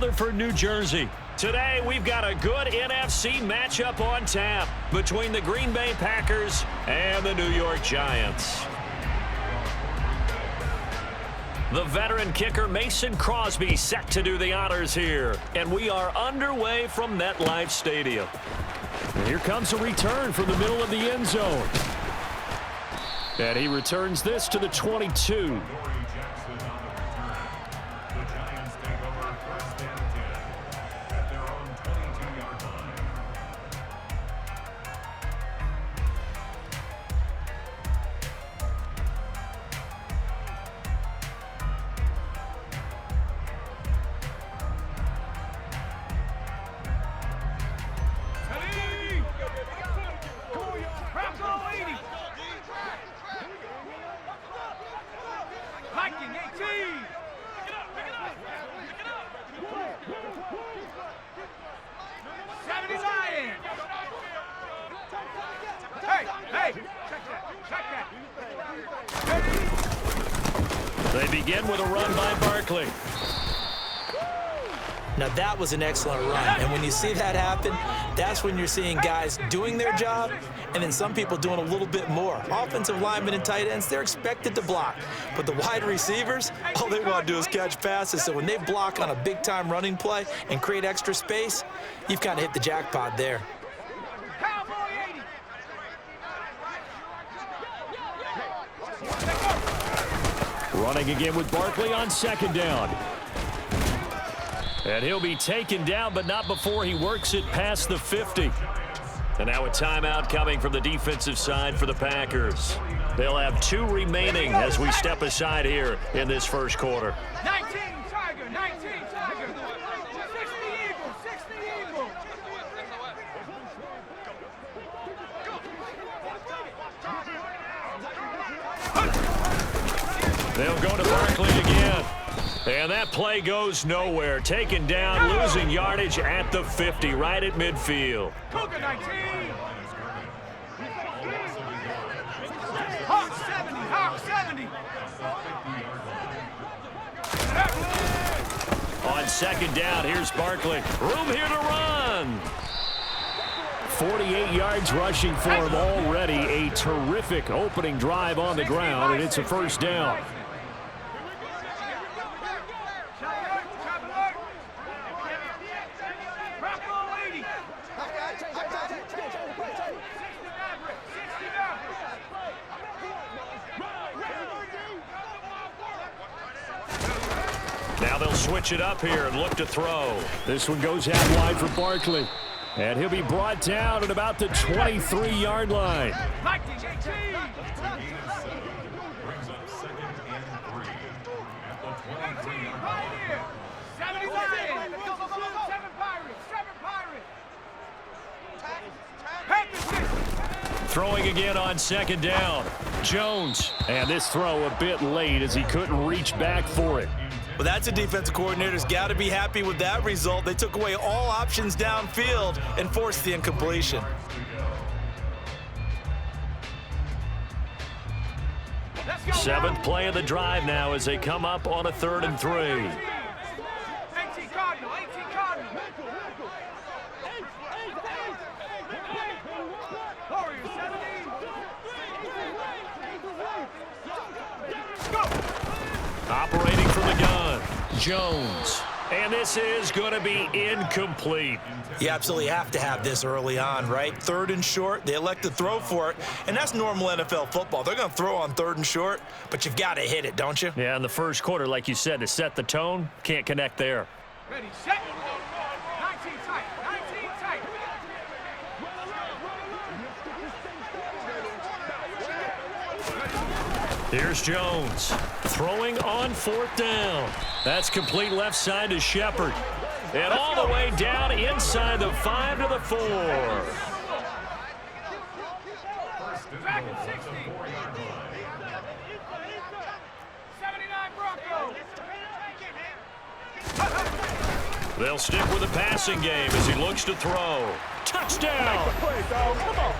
Rutherford, New Jersey. Today, we've got a good NFC matchup on tap between the Green Bay Packers and the New York Giants. The veteran kicker Mason Crosby set to do the honors here. And we are underway from MetLife Stadium. And here comes a return from the middle of the end zone. And he returns this to the 22. They begin with a run by Barkley. Now that was an excellent run, and when you see that happen, that's when you're seeing guys doing their job and then some people doing a little bit more. Offensive linemen and tight ends, they're expected to block, but the wide receivers, all they want to do is catch passes. So when they block on a big-time running play and create extra space, you've kind of hit the jackpot there. Running again with Barkley on second down. And he'll be taken down, but not before he works it past the 50. And now a timeout coming from the defensive side for the Packers. They'll have 2 remaining as we step aside here in this first quarter. 19 Tiger, 19 Tiger. 60 Eagle, 60 Eagle. They'll go to Barkley again. And that play goes nowhere. Taken down, losing yardage at the 50, right at midfield. Cougar 19. Hawk 70, Hawk 70. On second down, here's Barkley. Room here to run. 48 yards rushing for him already. A terrific opening drive on the ground, and it's a first down. Now they'll switch it up here and look to throw. This one goes out wide for Barkley. And he'll be brought down at about the 23-yard line. Throwing again on second down. Jones. And this throw a bit late as he couldn't reach back for it. Well, that's a defensive coordinator's got to be happy with that result. They took away all options downfield and forced the incompletion. Seventh play of the drive now as they come up on a 3rd and 3. Operating from the gun, Jones. And this is going to be incomplete. You absolutely have to have this early on, right? 3rd and short, they elect to throw for it, and that's normal NFL football. They're going to throw on 3rd and short, but you've got to hit it, don't you? Yeah, in the first quarter, like you said, to set the tone, can't connect there. Ready, set. 19 tight, 19 tight. Here's Jones, throwing on 4th down. That's complete left side to Shepard. And all the way down inside the 5 to the 4. Back at 60. 79 Bronco. They'll stick with the passing game as he looks to throw. Touchdown!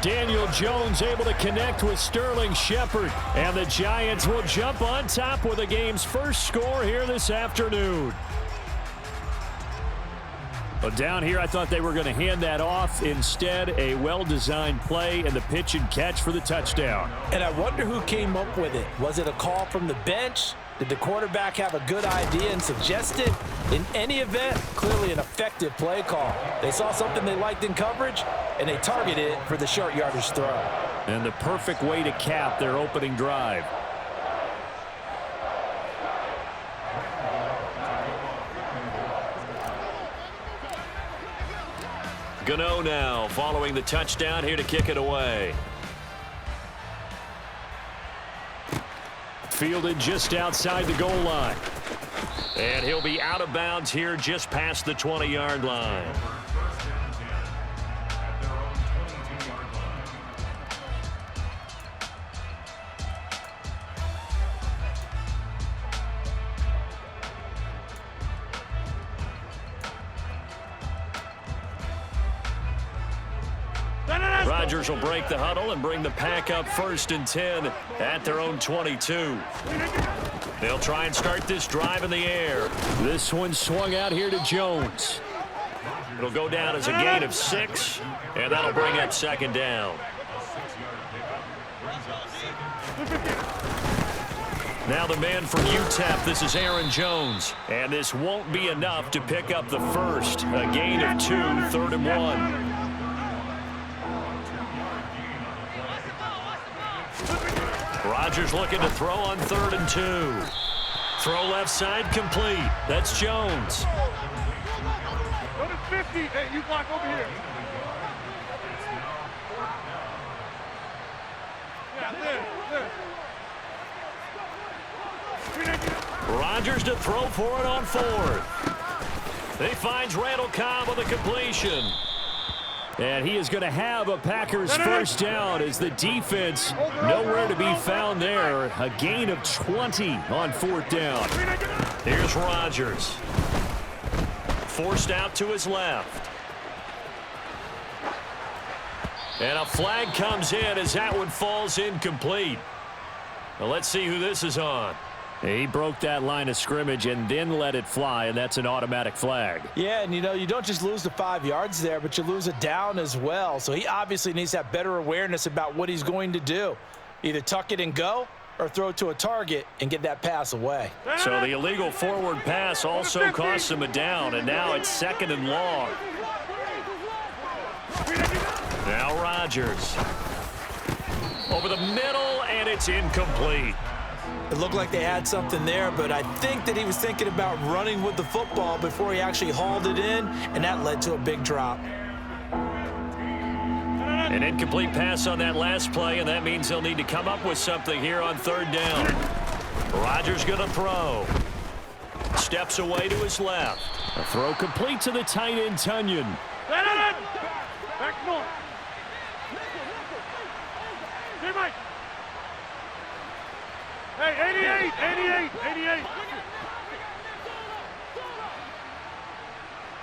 Daniel Jones able to connect with Sterling Shepard. And the Giants will jump on top with the game's first score here this afternoon. Well, down here, I thought they were going to hand that off. Instead, a well-designed play and the pitch and catch for the touchdown. And I wonder who came up with it. Was it a call from the bench? Did the quarterback have a good idea and suggest it? In any event, clearly an effective play call. They saw something they liked in coverage, and they targeted it for the short yardage throw. And the perfect way to cap their opening drive. Gano now following the touchdown here to kick it away. Fielded just outside the goal line. And he'll be out of bounds here just past the 20-yard line. Rodgers will break the huddle and bring the pack up 1st and 10 at their own 22. They'll try and start this drive in the air. This one swung out here to Jones. It'll go down as a gain of 6, and that'll bring up 2nd down. Now the man from UTEP, this is Aaron Jones. And this won't be enough to pick up the first. A gain of 2, 3rd and 1. Rodgers looking to throw on 3rd and 2. Throw left side complete. That's Jones. Go to 50. Hey, you block over here. Yeah, there. Rodgers to throw for it on 4th. He finds Randall Cobb with a completion. And he is going to have a Packers first down as the defense nowhere to be found there. A gain of 20 on 4th down. Here's Rodgers. Forced out to his left. And a flag comes in as that one falls incomplete. Well, let's see who this is on. He broke that line of scrimmage and then let it fly, and that's an automatic flag. Yeah, and you don't just lose the 5 yards there, but you lose a down as well. So he obviously needs to have better awareness about what he's going to do. Either tuck it and go or throw to a target and get that pass away. So the illegal forward pass also costs him a down, and now it's 2nd and long. Now Rodgers. Over the middle, and it's incomplete. It looked like they had something there, but I think that he was thinking about running with the football before he actually hauled it in, and that led to a big drop. An incomplete pass on that last play, and that means they'll need to come up with something here on 3rd down. Rodgers going to throw. Steps away to his left. A throw complete to the tight end, Tunyon. Back north. Hey, Mike. Hey, 88. Hey,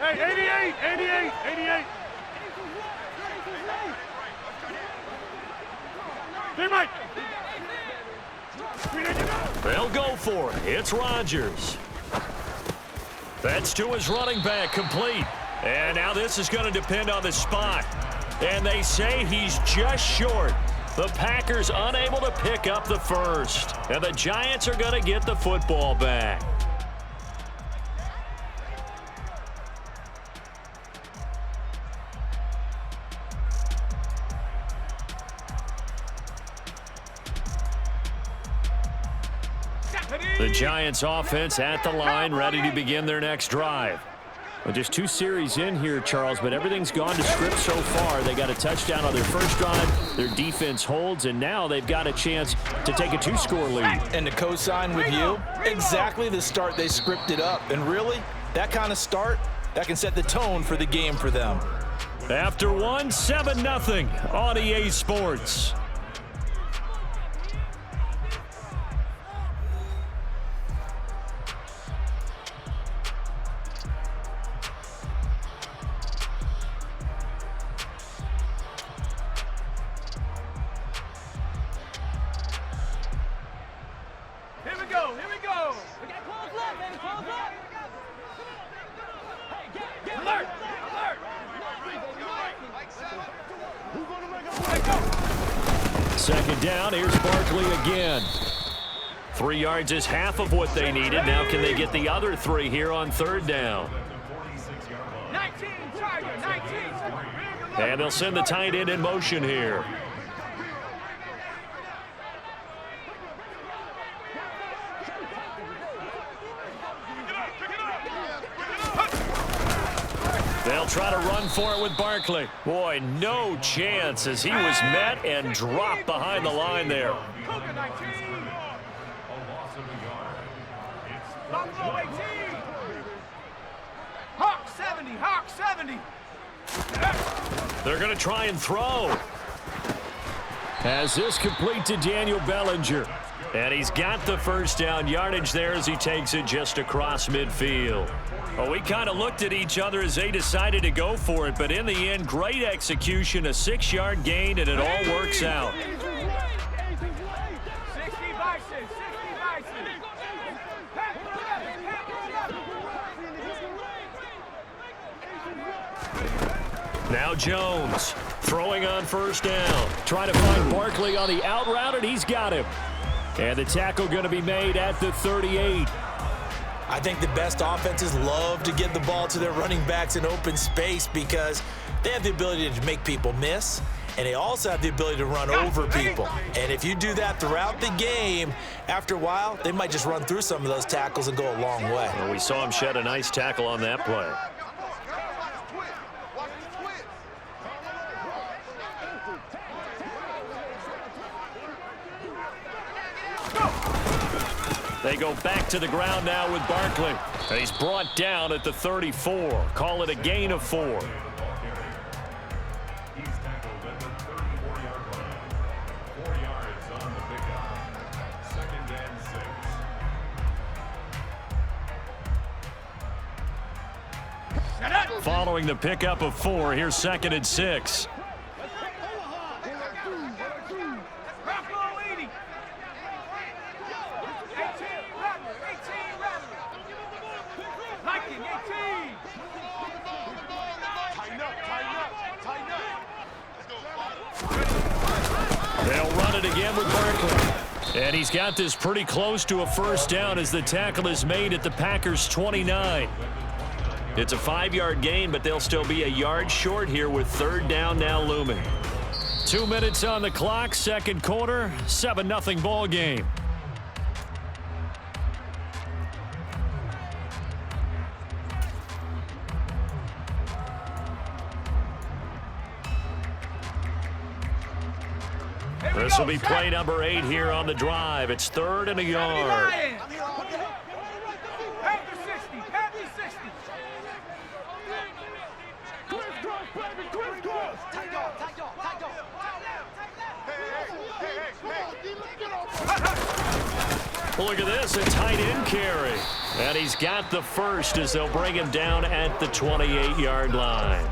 88. Hey, Mike. They'll go for it. It's Rodgers. That's to his running back, complete. And now this is going to depend on the spot. And they say he's just short. The Packers unable to pick up the first. And the Giants are going to get the football back. The Giants offense at the line, ready to begin their next drive. Well, just 2 series in here, Charles, but everything's gone to script so far. They got a touchdown on their first drive. Their defense holds, and now they've got a chance to take a 2-score lead. And to co-sign with you, exactly the start they scripted up. And really, that kind of start, that can set the tone for the game for them. After one, 7-0 on EA Sports. Here we go. We got close left, baby. Close left. Hey, get alert. second down. Here's Barkley again. 3 yards is half of what they needed. Now can they get the other 3 here on third down? 19, Tiger, 19. And they'll send the tight end in motion here. They'll try to run for it with Barkley. Boy, no chance as he was met and dropped behind the line there. Cougar 19. Buffalo 18. Hawk 70, Hawk 70. They're going to try and throw. Has this complete to Daniel Bellinger. And he's got the first down yardage there as he takes it just across midfield. Well, we kind of looked at each other as they decided to go for it, but in the end, great execution, a 6-yard gain, and it all works out. 60 Bison, 60 Bison. Now Jones throwing on first down. Trying to find Barkley on the out route, and he's got him. And the tackle going to be made at the 38. I think the best offenses love to get the ball to their running backs in open space because they have the ability to make people miss, and they also have the ability to run over people. And if you do that throughout the game, after a while, they might just run through some of those tackles and go a long way. Well, we saw him shed a nice tackle on that play. They go back to the ground now with Barkley. And he's brought down at the 34. Call it a gain of 4. Following the pickup of 4, here's 2nd and 6. They'll run it again with Barkley. And he's got this pretty close to a first down as the tackle is made at the Packers' 29. It's a 5-yard gain, but they'll still be a yard short here with third down now looming. 2 minutes on the clock, second quarter, 7-0 ball game. This will be play number 8 here on the drive. It's 3rd and a yard. Look at this, a tight end carry. And he's got the first as they'll bring him down at the 28-yard line.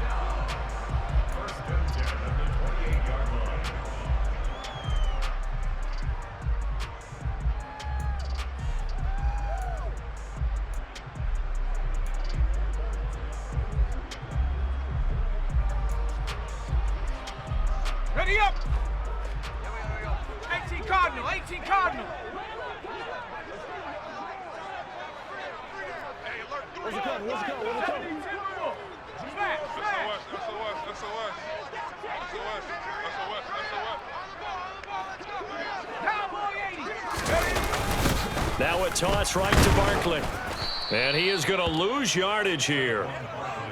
Ready up! 18 Cardinal, 18 Cardinal. Where's it coming? Where's it coming? Where's it coming? Smash, smash. Cowboy 80. Now a toss right to Barkley. And he is going to lose yardage here.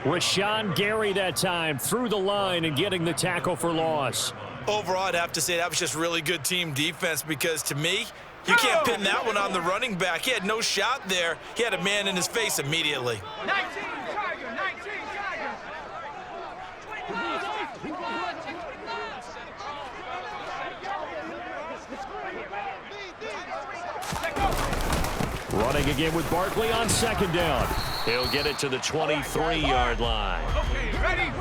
Rashawn Gary that time through the line and getting the tackle for loss. Overall, I'd have to say that was just really good team defense because, to me, you can't pin that one on the running back. He had no shot there. He had a man in his face immediately. 19 Tiger, 19 Tiger. Running again with Barkley on second down. He'll get it to the 23-yard line. Okay, ready?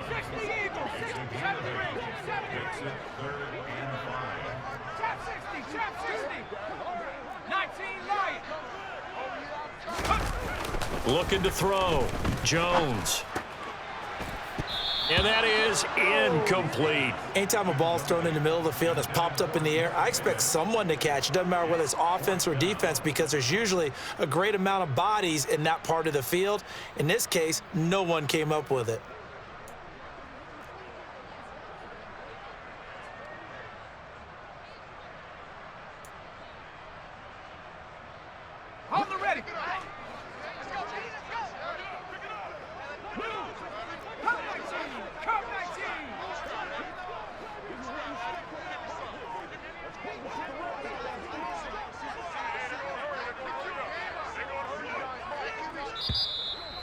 60 Eagles, 60, 70 Rangers, 70 Rangers. Trap 60, trap 60. 19 Lion. Looking to throw. Jones. And that is incomplete. Anytime a ball's thrown in the middle of the field that's popped up in the air, I expect someone to catch. It doesn't matter whether it's offense or defense because there's usually a great amount of bodies in that part of the field. In this case, no one came up with it. On the ready.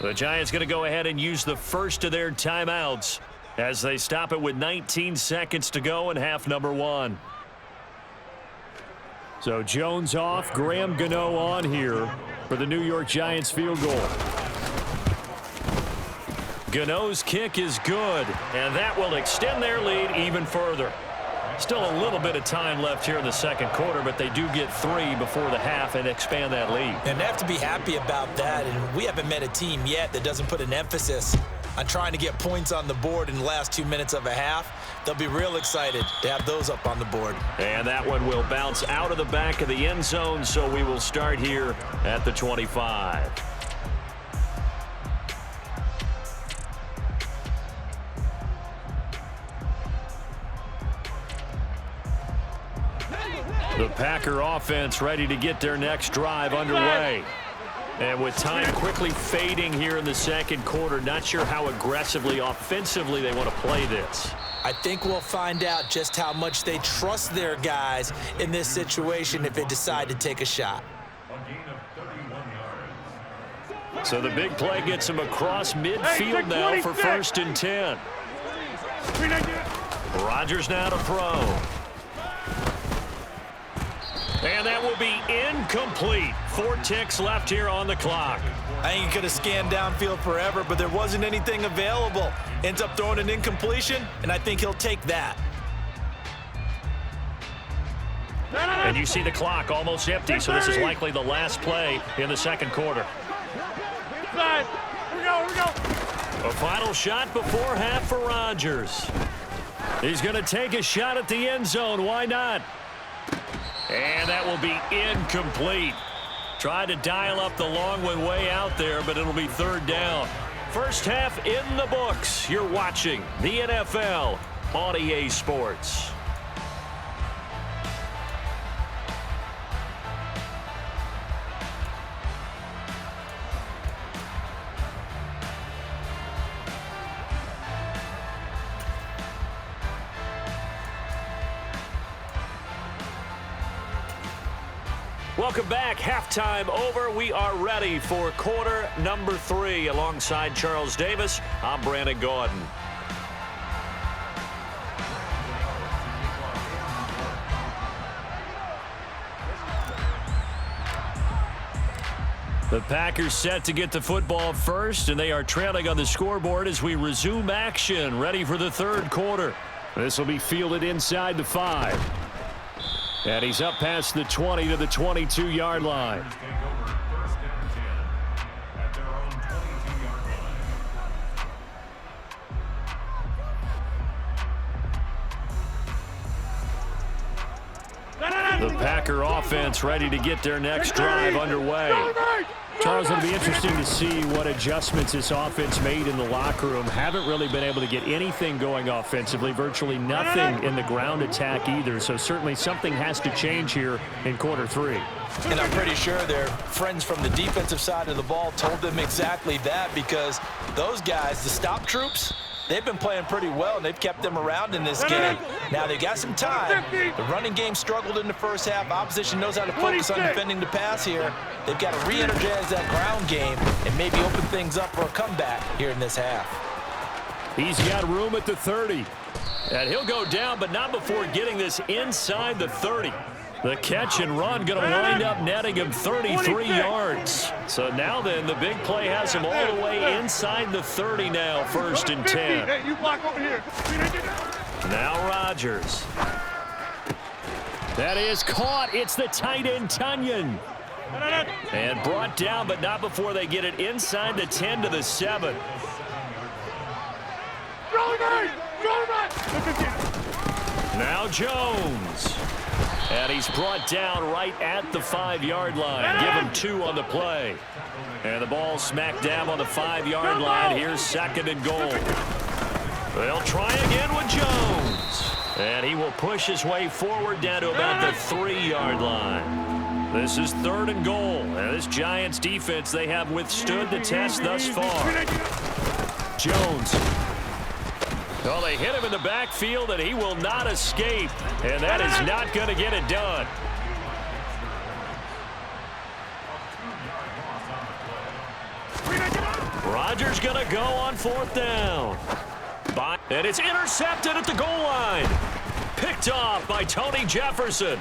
The Giants going to go ahead and use the first of their timeouts as they stop it with 19 seconds to go in half number 1. So Jones off, Graham Gano on here for the New York Giants field goal. Gano's kick is good, and that will extend their lead even further. Still a little bit of time left here in the second quarter, but they do get 3 before the half and expand that lead. And they have to be happy about that, and we haven't met a team yet that doesn't put an emphasis on trying to get points on the board in the last 2 minutes of a half. They'll be real excited to have those up on the board. And that one will bounce out of the back of the end zone, so we will start here at the 25. The Packer offense ready to get their next drive underway. And with time quickly fading here in the second quarter, not sure how aggressively, offensively they want to play this. I think we'll find out just how much they trust their guys in this situation if they decide to take a shot. So the big play gets them across midfield now for 1st and 10. Rodgers now to throw. And that will be incomplete. 4 ticks left here on the clock. I think he could have scanned downfield forever, but there wasn't anything available. Ends up throwing an incompletion, and I think he'll take that. And you see the clock almost empty, so this is likely the last play in the second quarter. Here we go, here we go. A final shot before half for Rodgers. He's going to take a shot at the end zone. Why not? And that will be incomplete. Tried to dial up the long one way out there, but it'll be 3rd down. First half in the books. You're watching the NFL on EA Sports. Welcome back. Halftime over. We are ready for quarter number 3. Alongside Charles Davis, I'm Brandon Gordon. The Packers set to get the football first, and they are trailing on the scoreboard as we resume action, ready for the third quarter. This will be fielded inside the 5. And he's up past the 20 to the 22-yard line. The Packer offense ready to get their next drive underway. Charles, it'll be interesting to see what adjustments this offense made in the locker room. Haven't really been able to get anything going offensively, virtually nothing in the ground attack either. So certainly something has to change here in quarter 3. And I'm pretty sure their friends from the defensive side of the ball told them exactly that, because those guys, the stop troops, they've been playing pretty well, and they've kept them around in this game. Now, they got some time. The running game struggled in the first half. Opposition knows how to focus on defending the pass here. They've got to re-energize that ground game and maybe open things up for a comeback here in this half. He's got room at the 30. And he'll go down, but not before getting this inside the 30. The catch and run going to wind up netting him 33 yards. So now then, the big play has him all the way inside the 30 now, 1st and 10. Hey, you block over here. Now Rodgers. That is caught. It's the tight end, Tunyon. And brought down, but not before they get it inside the 10 to the 7. Now Jones. And he's brought down right at the 5-yard line. Give him 2 on the play. And the ball smacked down on the 5-yard line. Here's 2nd and goal. They'll try again with Jones. And he will push his way forward down to about the 3-yard line. This is 3rd and goal. And this Giants defense, they have withstood the test thus far. Jones. Well, they hit him in the backfield, and he will not escape. And that is not going to get it done. Rodgers going to go on 4th down. And it's intercepted at the goal line. Picked off by Tony Jefferson.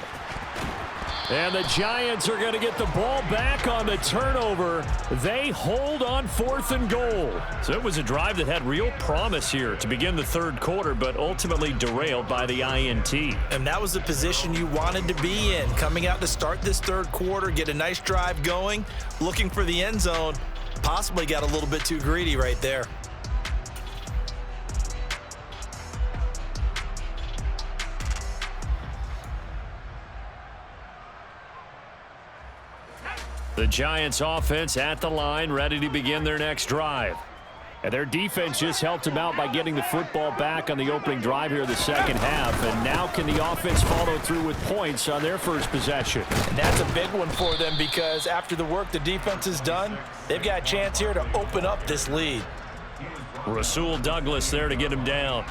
And the Giants are going to get the ball back on the turnover. They hold on 4th and goal. So it was a drive that had real promise here to begin the 3rd quarter, but ultimately derailed by the INT. And that was the position you wanted to be in. Coming out to start this 3rd quarter, get a nice drive going, looking for the end zone. Possibly got a little bit too greedy right there. The Giants offense at the line, ready to begin their next drive. And their defense just helped them out by getting the football back on the opening drive here in the 2nd half. And now can the offense follow through with points on their first possession? And that's a big one for them because after the work the defense has done, they've got a chance here to open up this lead. Rasul Douglas there to get him down.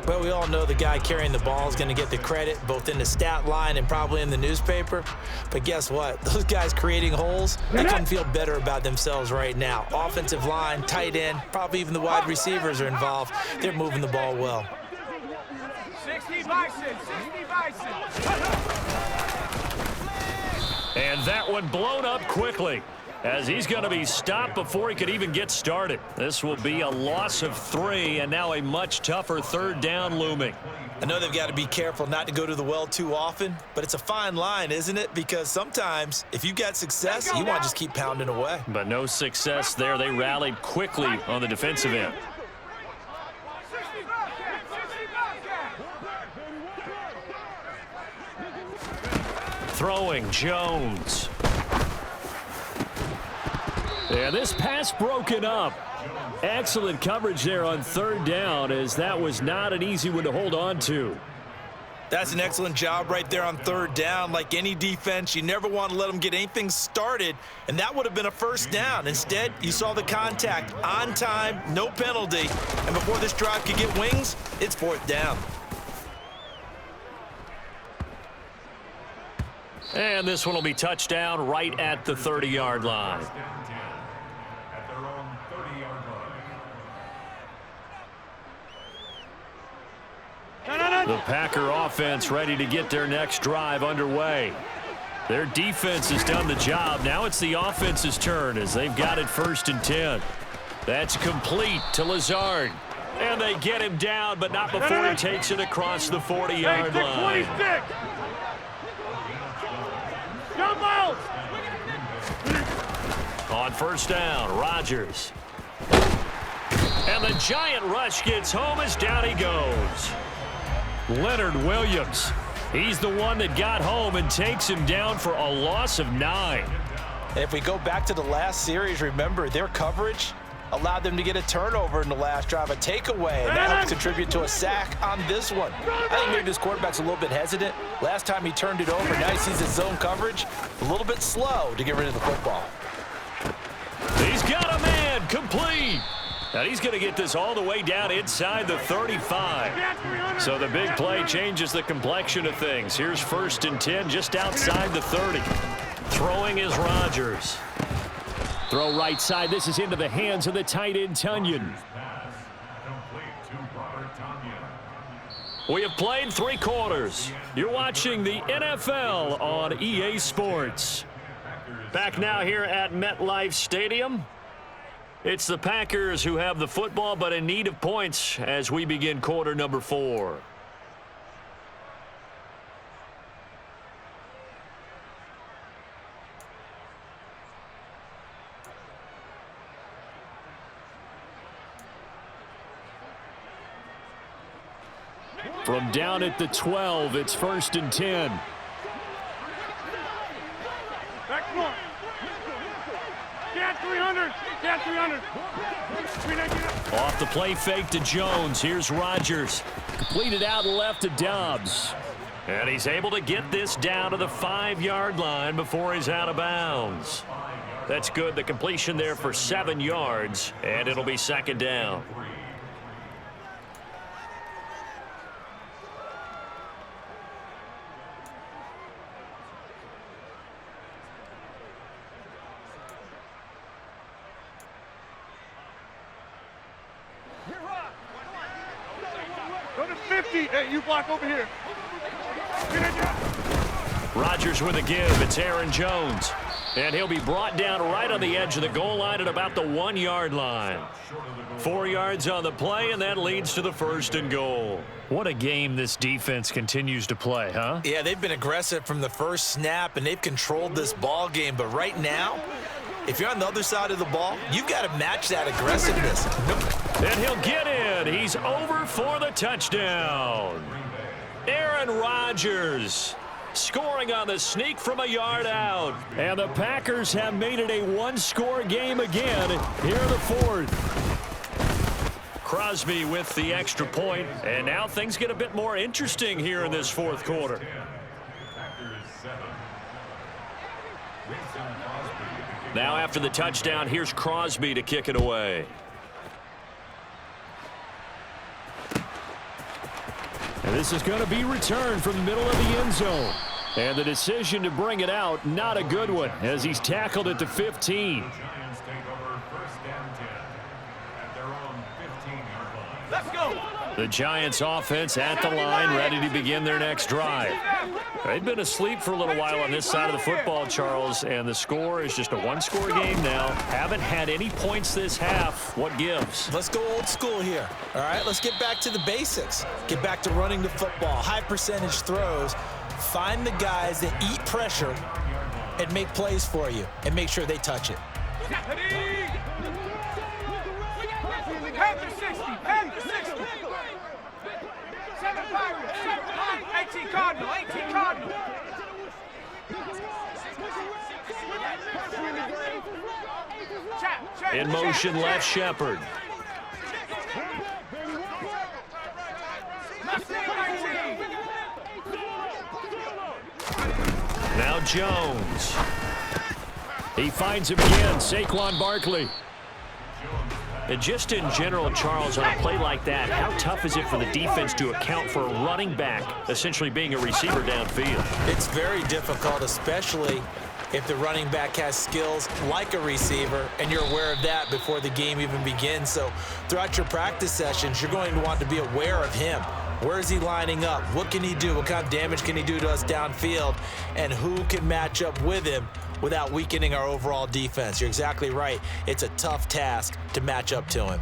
Well, we all know the guy carrying the ball is going to get the credit both in the stat line and probably in the newspaper. But guess what? Those guys creating holes, they couldn't feel better about themselves right now. Offensive line, tight end, probably even the wide receivers are involved. They're moving the ball well. 60 Bison, 60 Bison. And that one blown up quickly, as he's going to be stopped before he could even get started. This will be a loss of 3, and now a much tougher 3rd down looming. I know they've got to be careful not to go to the well too often, but it's a fine line, isn't it? Because sometimes if you've got success, you want to just keep pounding away. But no success there. They rallied quickly on the defensive end. Throwing Jones. Yeah, this pass broken up. Excellent coverage there on 3rd down, as that was not an easy one to hold on to. That's an excellent job right there on 3rd down. Like any defense, you never want to let them get anything started, and that would have been a 1st down. Instead, you saw the contact on time, no penalty, and before this drive could get wings, it's 4th down. And this one will be touchdown right at the 30-yard line. The Packer offense ready to get their next drive underway. Their defense has done the job. Now it's the offense's turn as they've got it 1st and 10. That's complete to Lazard. And they get him down, but not before he takes it across the 40-yard line. 26. Go Miles. On 1st down, Rodgers. And the giant rush gets home as down he goes. Leonard Williams. He's the one that got home and takes him down for a loss of 9. And if we go back to the last series, remember, their coverage allowed them to get a turnover in the last drive, a takeaway, and that helps contribute to a sack on this one. I think maybe this quarterback's a little bit hesitant. Last time he turned it over, now he sees his zone coverage, a little bit slow to get rid of the football. He's got a man, complete. And he's going to get this all the way down inside the 35. So the big play changes the complexion of things. Here's 1st and 10 just outside the 30. Throwing is Rodgers. Throw right side. This is into the hands of the tight end, Tunyon. We have played 3 quarters. You're watching the NFL on EA Sports. Back now here at MetLife Stadium. It's the Packers who have the football, but in need of points as we begin quarter number 4. From down at the 12, it's 1st and 10. Back more. Get 300. Get 300. Off the play fake to Jones. Here's Rodgers. Completed out left to Dobbs. And he's able to get this down to the 5-yard line before he's out of bounds. That's good. The completion there for 7 yards, and it'll be 2nd down. Go to 50. Hey, you block over here. Rodgers with a give. It's Aaron Jones. And he'll be brought down right on the edge of the goal line at about the 1-yard line. 4 yards on the play, and that leads to the 1st and goal. What a game this defense continues to play, huh? Yeah, they've been aggressive from the first snap, and they've controlled this ball game. But right now, if you're on the other side of the ball, you've got to match that aggressiveness. And he'll get in. He's over for the touchdown. Aaron Rodgers scoring on the sneak from a yard out. And the Packers have made it a 1-score game again here in the 4th. Crosby with the extra point, and now things get a bit more interesting here in this 4th quarter. Now after the touchdown, here's Crosby to kick it away. And this is going to be returned from the middle of the end zone. And the decision to bring it out, not a good one, as he's tackled at the 15. Let's go. The Giants offense at the line, ready to begin their next drive. They've been asleep for a little while on this side of the football, Charles, and the score is just a 1-score game now. Haven't had any points this half. What gives? Let's go old school here. All right, let's get back to the basics. Get back to running the football, high percentage throws. Find the guys that eat pressure and make plays for you and make sure they touch it. Head to 60. Head to 60. 7 Pirates. 18 Cardinal. 18 Cardinal. In motion, left Shepard. Now Jones. He finds him again, Saquon Barkley. And just in general, Charles, on a play like that, how tough is it for the defense to account for a running back essentially being a receiver downfield? It's very difficult, especially if the running back has skills like a receiver, and you're aware of that before the game even begins. So throughout your practice sessions, you're going to want to be aware of him. Where is he lining up? What can he do? What kind of damage can he do to us downfield? And who can match up with him without weakening our overall defense? You're exactly right. It's a tough task to match up to him.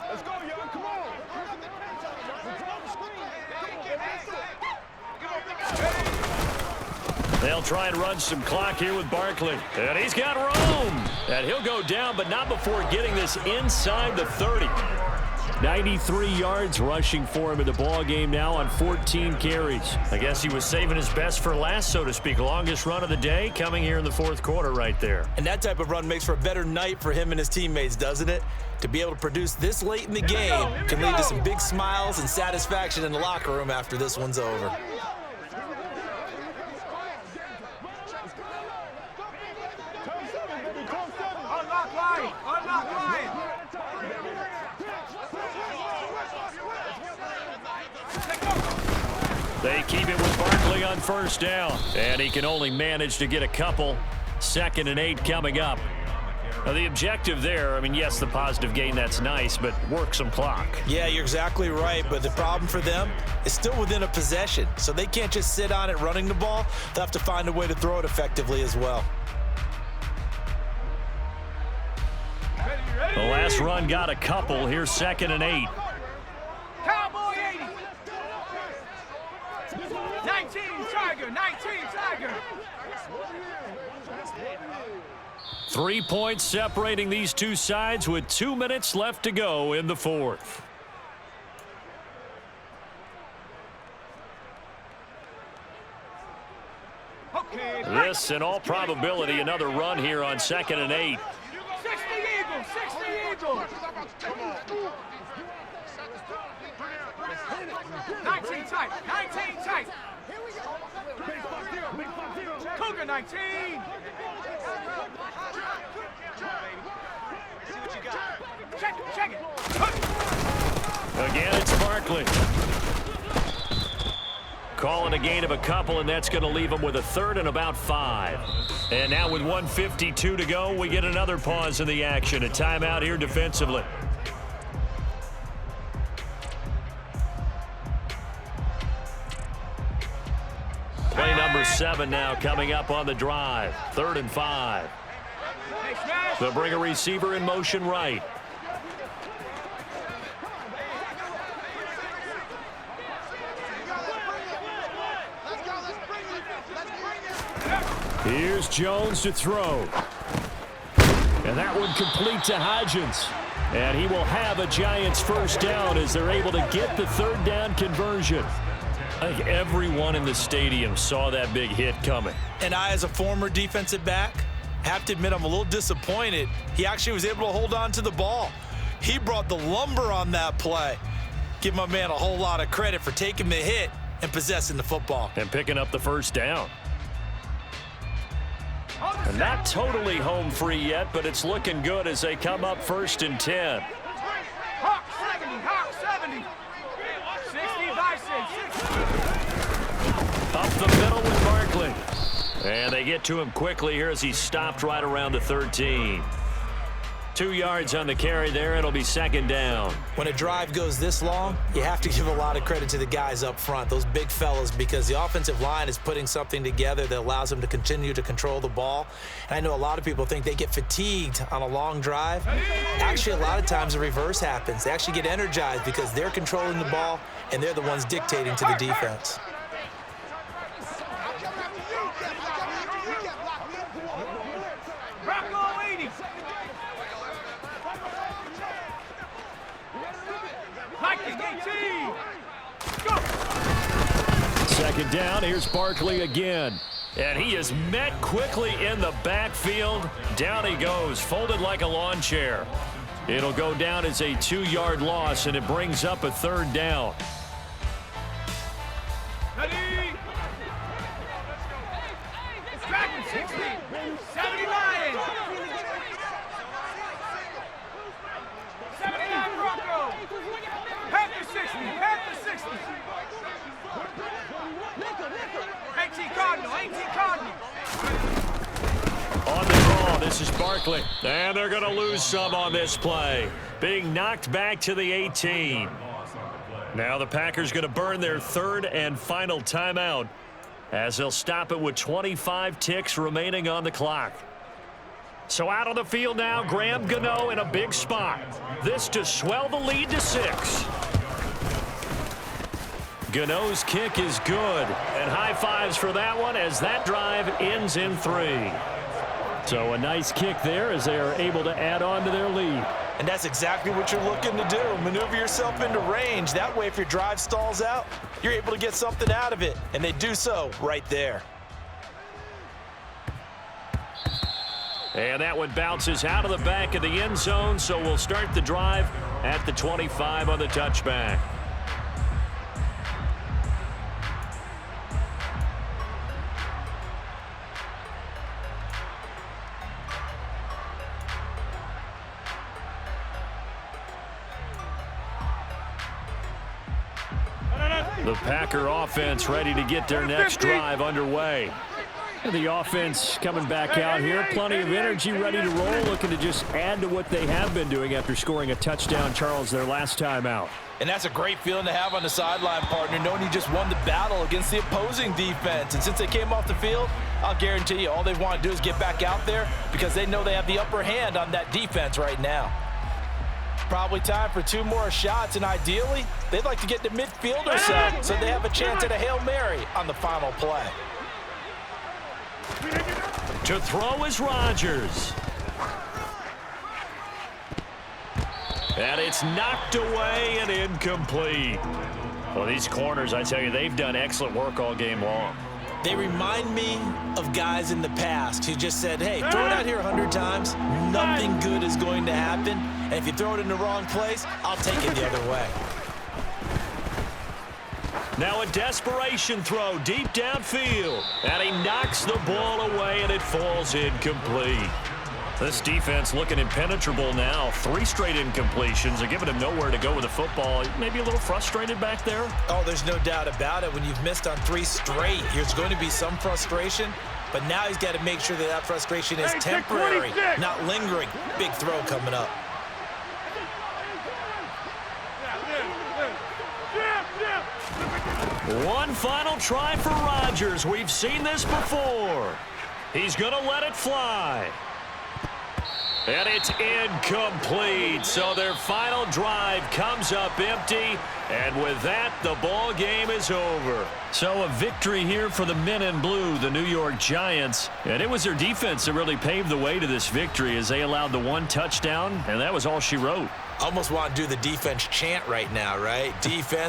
Let's go, young. Come on. They'll try and run some clock here with Barkley. And he's got room. And he'll go down, but not before getting this inside the 30. 93 yards rushing for him in the ball game now on 14 carries. I guess he was saving his best for last, so to speak. Longest run of the day coming here in the 4th quarter right there. And that type of run makes for a better night for him and his teammates, doesn't it? To be able to produce this late in the game can lead to some big smiles and satisfaction in the locker room after this one's over. Unlock line. Unlock line. They keep it with Barkley on 1st down. And he can only manage to get a couple. 2nd and 8 coming up. Now the objective there, I mean, yes, the positive gain, that's nice, but work some clock. Yeah, you're exactly right, but the problem for them is still within a possession. So they can't just sit on it running the ball. They'll have to find a way to throw it effectively as well. The last run got a couple. Here's 2nd and 8. Cowboy 80. Tiger, 19, Tiger. 3 points separating these two sides with 2 minutes left to go in the fourth. Okay. This, in all probability, another run here on 2nd and 8. 60 Eagles, 60 Eagles. 19 tight, 19 tight. Cougar 19. Check it. Again, it's Barkley. Calling a gain of a couple, and that's going to leave them with a 3rd and about 5. And now with 1:52 to go, we get another pause in the action. A timeout here defensively. Play number 7 now coming up on the drive. 3rd and 5. They'll bring a receiver in motion right. Here's Jones to throw. And that one complete to Hodgins. And he will have a Giants first down as they're able to get the 3rd down conversion. I think everyone in the stadium saw that big hit coming. And I, as a former defensive back, have to admit I'm a little disappointed. He actually was able to hold on to the ball. He brought the lumber on that play. Give my man a whole lot of credit for taking the hit and possessing the football. And picking up the first down. And not totally home free yet, but it's looking good as they come up 1st and 10. Hawk 70. 60 by 6. Up the middle with Barkley. And they get to him quickly here as he stopped right around the 13. 2 yards on the carry there. It'll be 2nd down. When a drive goes this long, you have to give a lot of credit to the guys up front, those big fellas, because the offensive line is putting something together that allows them to continue to control the ball. And I know a lot of people think they get fatigued on a long drive. Actually, a lot of times the reverse happens. They actually get energized because they're controlling the ball and they're the ones dictating to the defense. Rocco 80. Viking 18. Go. 2nd down. Here's Barkley again. And he is met quickly in the backfield. Down he goes, folded like a lawn chair. It'll go down as a 2-yard loss, and it brings up a 3rd down. Ready. Dragon 60. 79. 79 Rocco. Panther 60. 18 Cardinal. On the draw, this is Barkley. And they're going to lose some on this play. Being knocked back to the 18. Now the Packers going to burn their 3rd and final timeout as they'll stop it with 25 ticks remaining on the clock. So out on the field now, Graham Gano in a big spot. This to swell the lead to 6. Gano's kick is good, and high fives for that one as that drive ends in 3. So a nice kick there as they are able to add on to their lead. And that's exactly what you're looking to do. Maneuver yourself into range. That way, if your drive stalls out, you're able to get something out of it. And they do so right there. And that one bounces out of the back of the end zone, so we'll start the drive at the 25 on the touchback. The Packer offense ready to get their next drive underway. The offense coming back out here. Plenty of energy, ready to roll, looking to just add to what they have been doing after scoring a touchdown, Charles, their last time out. And that's a great feeling to have on the sideline, partner, knowing you just won the battle against the opposing defense. And since they came off the field, I'll guarantee you all they want to do is get back out there because they know they have the upper hand on that defense right now. Probably time for 2 more shots, and ideally, they'd like to get to midfield or so they have a chance at a Hail Mary on the final play. To throw is Rodgers. And it's knocked away and incomplete. Well, these corners, I tell you, they've done excellent work all game long. They remind me of guys in the past who just said, hey, throw it out here 100 times. Nothing good is going to happen. And if you throw it in the wrong place, I'll take it the other way. Now a desperation throw deep downfield. And he knocks the ball away, and it falls incomplete. This defense looking impenetrable now. 3 straight incompletions are giving him nowhere to go with the football. Maybe a little frustrated back there. Oh, there's no doubt about it. When you've missed on 3 straight, there's going to be some frustration. But now he's got to make sure that that frustration is temporary, not lingering. Big throw coming up. One final try for Rodgers. We've seen this before. He's going to let it fly. And it's incomplete. So their final drive comes up empty. And with that, the ball game is over. So a victory here for the men in blue, the New York Giants. And it was their defense that really paved the way to this victory as they allowed the 1 touchdown. And that was all she wrote. Almost want to do the defense chant right now, right? Defense.